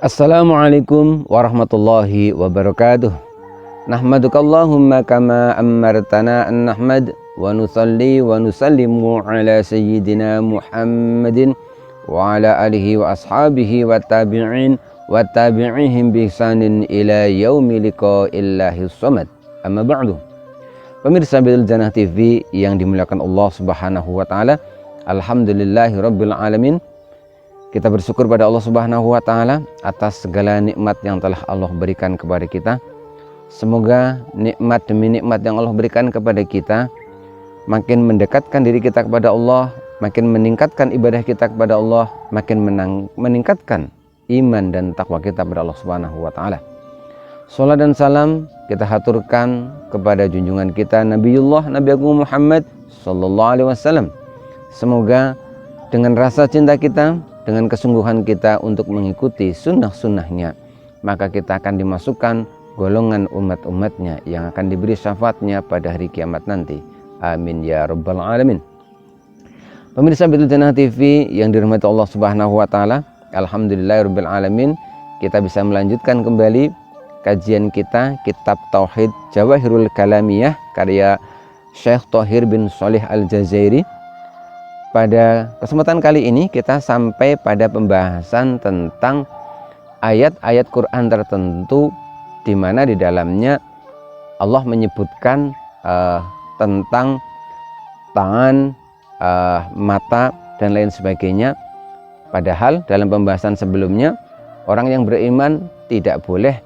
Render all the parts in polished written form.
Assalamualaikum warahmatullahi wabarakatuh. Nahmadukallahumma kama ammartana an nahmad wa nusalli wa nusallimu ala sayyidina Muhammadin wa ala alihi wa ashabihi wa tabi'in wa tabi'ihim bi ihsanin ila yaumi liqa'illahi samad. Amma ba'du. Pemirsa Bidul Jannah TV yang dimuliakan Allah Subhanahu wa taala, alhamdulillahi rabbil alamin. Kita bersyukur pada Allah Subhanahu wa taala atas segala nikmat yang telah Allah berikan kepada kita. Semoga nikmat demi nikmat yang Allah berikan kepada kita makin mendekatkan diri kita kepada Allah, makin meningkatkan ibadah kita kepada Allah, makin meningkatkan iman dan takwa kita kepada Allah Subhanahu wa taala. Salat dan salam kita haturkan kepada junjungan kita Nabi Agung Muhammad sallallahu alaihi wasallam. Semoga dengan rasa cinta kita, dengan kesungguhan kita untuk mengikuti sunnah-sunnahnya, maka kita akan dimasukkan golongan umat-umatnya yang akan diberi syafaatnya pada hari kiamat nanti. Amin ya rabbal alamin. Pemirsa Bidul Jannah TV yang dirahmati Allah Subhanahu wa taala, alhamdulillahirabbil alamin, kita bisa melanjutkan kembali kajian kita kitab Tauhid Jawahirul Kalamiyah karya Syekh Thohir bin Sholih Al-Jazairi. Pada kesempatan kali ini kita sampai pada pembahasan tentang ayat-ayat Quran tertentu di mana di dalamnya Allah menyebutkan tentang tangan, mata dan lain sebagainya. Padahal dalam pembahasan sebelumnya orang yang beriman tidak boleh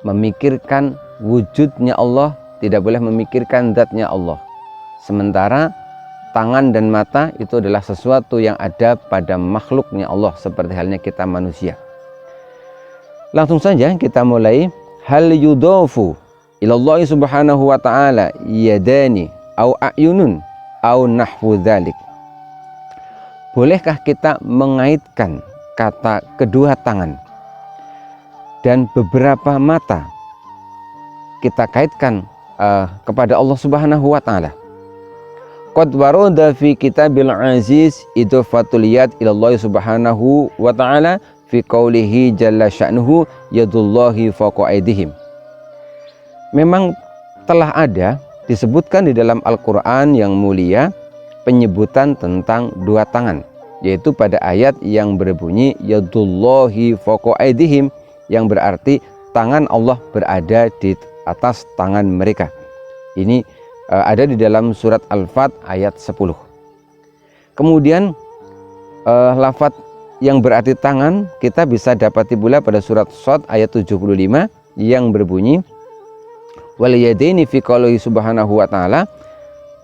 memikirkan wujudnya Allah, tidak boleh memikirkan zatnya Allah. Sementara tangan dan mata itu adalah sesuatu yang ada pada makhluknya Allah, seperti halnya kita manusia. Langsung saja kita mulai. Hal yudofu ilallahi subhanahu wa ta'ala yadani au a'yunun au nahwu dzalik. Bolehkah kita mengaitkan kata kedua tangan dan beberapa mata, kita kaitkan kepada Allah Subhanahu wa ta'ala? Qad warada fi kitabil aziz idfatul yad ilallahi subhanahu wa ta'ala fi qawlihi jalla sya'nuhu yadullahi fawqa aydihim. Memang telah ada disebutkan di dalam Al-Quran yang mulia penyebutan tentang dua tangan, yaitu pada ayat yang berbunyi yadullahi fawqa aydihim, yang berarti tangan Allah berada di atas tangan mereka. Ini ada di dalam surat Al-Fat ayat 10. Kemudian lafadz yang berarti tangan kita bisa dapati pula pada surat Shad ayat 75 yang berbunyi wal yadaini fi qoulihi subhanahu wa ta'ala.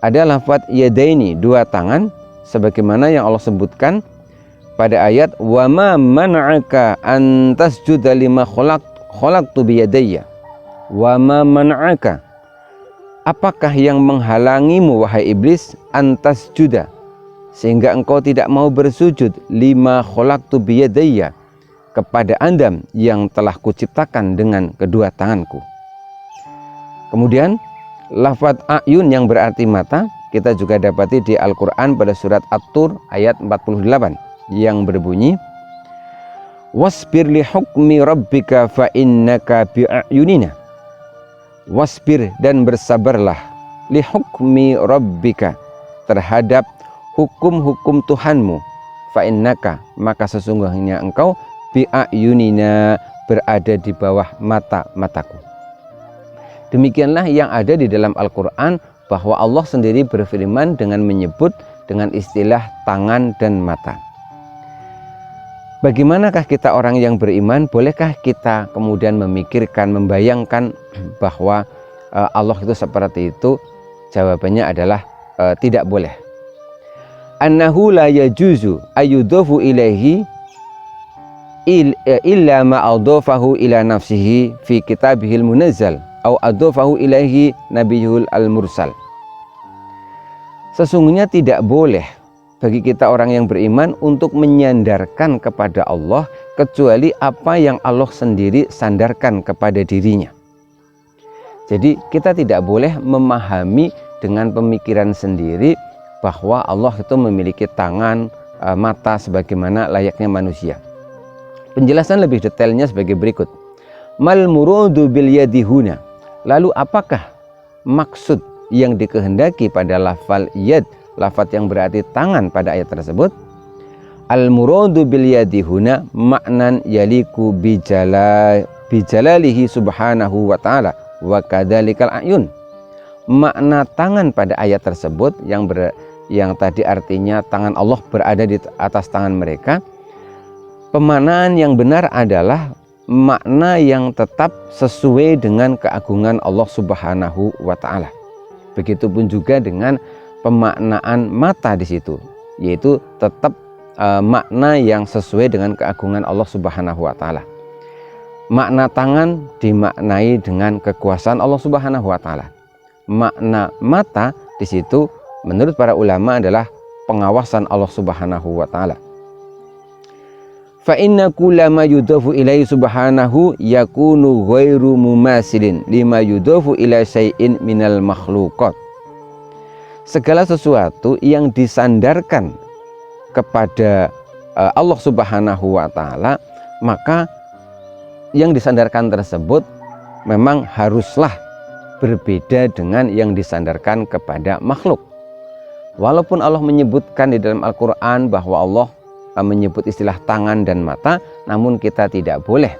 Ada lafadz yadaini, dua tangan, sebagaimana yang Allah sebutkan pada ayat wa ma man'aka an tasjuda lima khalaqtu bi yadayya. Wa ma man'aka, apakah yang menghalangimu wahai iblis, antas juda, sehingga engkau tidak mau bersujud, lima khalaqtu biyadayya, kepada Adam yang telah kuciptakan dengan kedua tanganku. Kemudian lafadz a'yun yang berarti mata kita juga dapati di Al-Quran pada surat At-Tur ayat 48 yang berbunyi wasbir li hukmi rabbika fa innaka bi'ayunina. Wasbir, dan bersabarlah, li hukmi rabbika, terhadap hukum-hukum Tuhanmu, fa innaka, maka sesungguhnya engkau, bi'ayunina, berada di bawah mata-mataku. Demikianlah yang ada di dalam Al-Quran, bahwa Allah sendiri berfirman dengan menyebut dengan istilah tangan dan mata. Bagaimanakah kita orang yang beriman? Bolehkah kita kemudian memikirkan, membayangkan bahwa Allah itu seperti itu? Jawabannya adalah tidak boleh. Annahu la yajuzu ayudofu ilaihi illa ma adhafahu ila nafsihi fi kitabihil munazzal au adhafahu ilaihi nabiyul al-mursal. Sesungguhnya tidak boleh bagi kita orang yang beriman untuk menyandarkan kepada Allah kecuali apa yang Allah sendiri sandarkan kepada dirinya. Jadi kita tidak boleh memahami dengan pemikiran sendiri bahwa Allah itu memiliki tangan, mata sebagaimana layaknya manusia. Penjelasan lebih detailnya sebagai berikut. Mal muradu bil yadi huna. Lalu apakah maksud yang dikehendaki pada lafal yad, lafaz yang berarti tangan pada ayat tersebut? Al muradu bil yadi huna maknan yaliku bijalalihi subhanahu wa ta'ala wa kadzalikal ayun. Makna tangan pada ayat tersebut yang tadi artinya tangan Allah berada di atas tangan mereka, pemaknaan yang benar adalah makna yang tetap sesuai dengan keagungan Allah Subhanahu wa ta'ala. Begitupun juga dengan pemaknaan mata di situ, yaitu tetap makna yang sesuai dengan keagungan Allah Subhanahu wa ta'ala. Makna tangan dimaknai dengan kekuasaan Allah Subhanahu wa ta'ala. Makna mata di situ menurut para ulama adalah pengawasan Allah Subhanahu wa ta'ala. Fa inna kullama yudafu ilaihi subhanahu yakunu ghairu mumasilin lima yudafu ila syai'in minal makhluqat. Segala sesuatu yang disandarkan kepada Allah Subhanahu wa ta'ala, maka yang disandarkan tersebut memang haruslah berbeda dengan yang disandarkan kepada makhluk. Walaupun Allah menyebutkan di dalam Al-Quran bahwa Allah menyebut istilah tangan dan mata, namun kita tidak boleh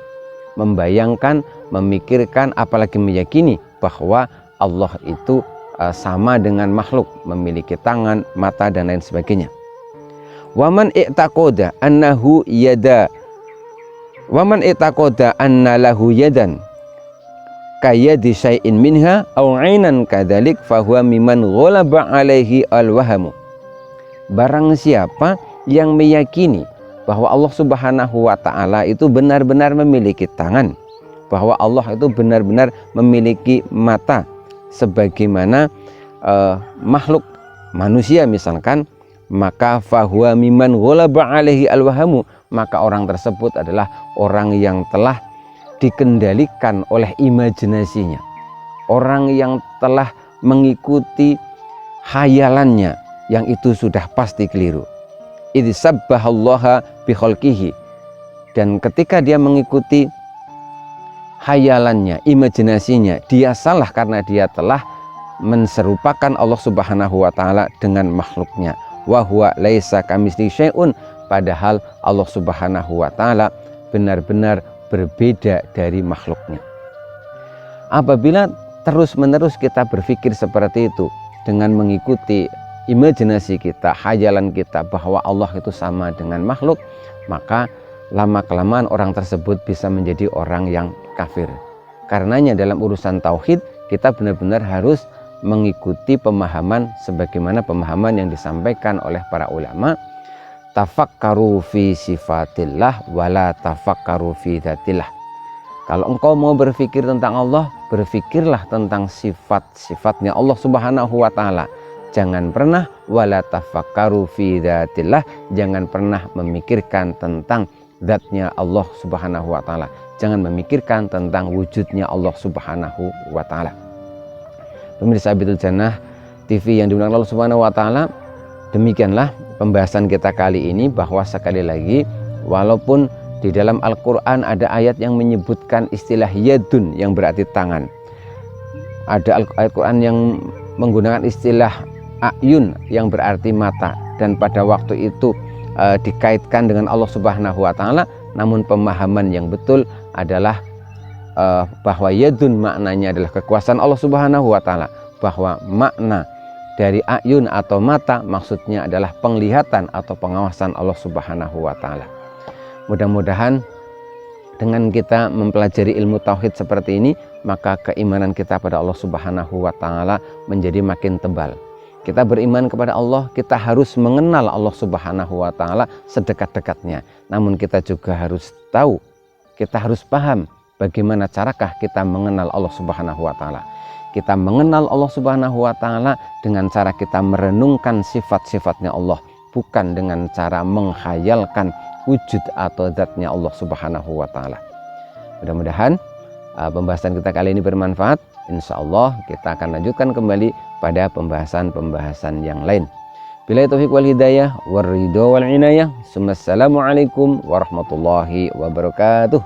membayangkan, memikirkan, apalagi meyakini bahwa Allah itu sama dengan makhluk, memiliki tangan, mata, dan lain sebagainya. Waman i'taqada annahu yada, waman i'taqada anna lahu yadan kayadi syai'in minha aw 'ainan kadzalik fahuwa mimman ghalaba 'alaihi al-wahamu. Barang siapa yang meyakini bahwa Allah Subhanahu wa ta'ala itu benar-benar memiliki tangan, bahwa Allah itu benar-benar memiliki mata sebagaimana makhluk manusia misalkan, maka fahuwa mimman ghalaba 'alaihi al-wahamu, maka orang tersebut adalah orang yang telah dikendalikan oleh imajinasinya, orang yang telah mengikuti khayalannya, yang itu sudah pasti keliru. Idh sabbahallaha bi khalqihi, dan ketika dia mengikuti khayalannya, imajinasinya, dia salah karena dia telah menserupakan Allah Subhanahu wa ta'ala dengan makhluknya. Wa huwa laisa kamitslihi syai'un, padahal Allah Subhanahu wa ta'ala benar-benar berbeda dari makhluknya. Apabila terus-menerus kita berpikir seperti itu dengan mengikuti imajinasi kita, khayalan kita bahwa Allah itu sama dengan makhluk, maka lama-kelamaan orang tersebut bisa menjadi orang yang kafir. Karenanya dalam urusan tauhid kita benar-benar harus mengikuti pemahaman sebagaimana pemahaman yang disampaikan oleh para ulama. Tafakkaru fi sifatillah wala tafakkaru fi dzatillah. Kalau engkau mau berpikir tentang Allah, berpikirlah tentang sifat-sifatnya Allah Subhanahu wa ta'ala. Jangan pernah wala tafakkaru fi dzatillah, jangan pernah memikirkan tentang zatnya Allah Subhanahu wa ta'ala. Jangan memikirkan tentang wujudnya Allah Subhanahu wa ta'ala. Pemirsa Baitul Jannah TV yang dimuliakan Allah Subhanahu wa ta'ala, demikianlah pembahasan kita kali ini, bahwa sekali lagi walaupun di dalam Al-Quran ada ayat yang menyebutkan istilah yadun yang berarti tangan, ada ayat Quran yang menggunakan istilah ayun yang berarti mata, dan pada waktu itu dikaitkan dengan Allah Subhanahu wa ta'ala, namun pemahaman yang betul adalah bahwa yadun maknanya adalah kekuasaan Allah Subhanahu wa ta'ala, bahwa makna dari ayun atau mata maksudnya adalah penglihatan atau pengawasan Allah Subhanahu wa ta'ala. Mudah-mudahan dengan kita mempelajari ilmu tauhid seperti ini, maka keimanan kita pada Allah Subhanahu wa ta'ala menjadi makin tebal. Kita beriman kepada Allah, kita harus mengenal Allah Subhanahu wa ta'ala sedekat-dekatnya. Namun kita juga harus tahu, kita harus paham bagaimana carakah kita mengenal Allah Subhanahu wa ta'ala. Kita mengenal Allah Subhanahu wa ta'ala dengan cara kita merenungkan sifat-sifatnya Allah, bukan dengan cara menghayalkan wujud atau zatnya Allah Subhanahu wa ta'ala. Mudah-mudahan pembahasan kita kali ini bermanfaat. Insya Allah kita akan lanjutkan kembali pada pembahasan-pembahasan yang lain. Billahi taufiq wal hidayah, war ridho wal inayah. Assalamualaikum warahmatullahi wabarakatuh.